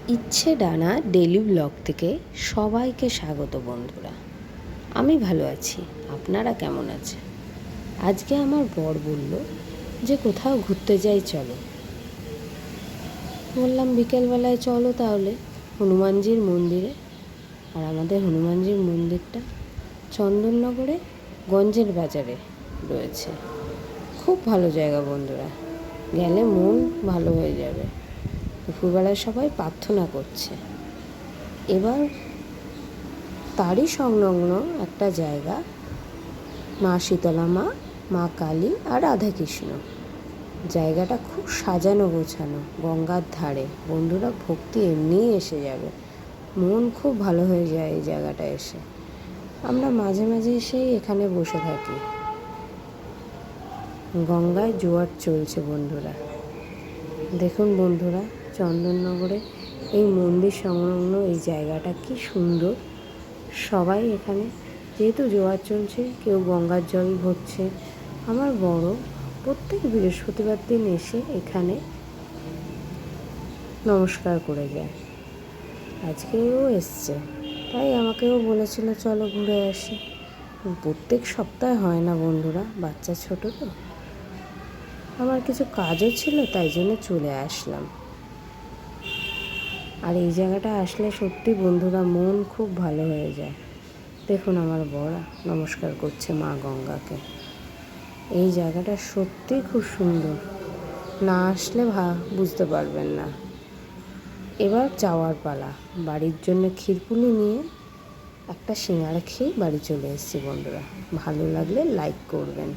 ইচ্ছে ডানা daily blog থেকে সবাইকে স্বাগত বন্ধুরা। আমি ভালো আছি, আপনারা কেমন আছেন? আজকে আমার বর বলল যে কোথাও ঘুরতে যাই, চলো। বললাম বিকেলবেলায় চলো তাহলে হনুমানজির মন্দিরে। আর আমাদের হনুমানজির মন্দিরটা চন্দননগরে গঞ্জের বাজারে রয়েছে। খুব ভালো জায়গা বন্ধুরা, গেলে মন ভালো হয়ে যাবে। দুপুরবেলায় সবাই প্রার্থনা করছে। এবার তারই সংলগ্ন একটা জায়গা, মা শীতলা মা, মা কালী আর রাধাকৃষ্ণ। জায়গাটা খুব সাজানো গোছানো, গঙ্গার ধারে। বন্ধুরা, ভক্তি এমনিই এসে যাবে, মন খুব ভালো হয়ে যায় এই জায়গাটা এসে। আমরা মাঝে মাঝে এসেই এখানে বসে থাকি। গঙ্গায় জোয়ার চলছে বন্ধুরা। দেখুন বন্ধুরা, চন্দননগরে এই মন্দির সংলগ্ন এই জায়গাটা কি সুন্দর। সবাই এখানে, যেহেতু জোয়ার চলছে, কেউ গঙ্গার জল ভরছে। আমার বড় প্রত্যেক বৃহস্পতিবার দিন এসে এখানে নমস্কার করে যায়। আজকেও এসছে, তাই আমাকেও বলেছিল চলো ঘুরে আসি। প্রত্যেক সপ্তাহে হয় না বন্ধুরা, বাচ্চা ছোট তো। আমার কিছু কাজও ছিল, তাই জন্য চলে আসলাম। আর এই জায়গাটা আসলে সত্যি বন্ধুরা মন খুব ভালো হয়ে যায়। দেখুন আমার বড়া নমস্কার করছে মা গঙ্গাকে। এই জায়গাটা সত্যি খুব সুন্দর, না আসলে বুঝতে পারবেন না। এবার যাওয়ার পালা। বাড়ির জন্য ক্ষীরপুলি নিয়ে একটা সিঙ্গাড়া খেয়ে বাড়ি চলে এসেছি বন্ধুরা। ভালো লাগলে লাইক করবেন।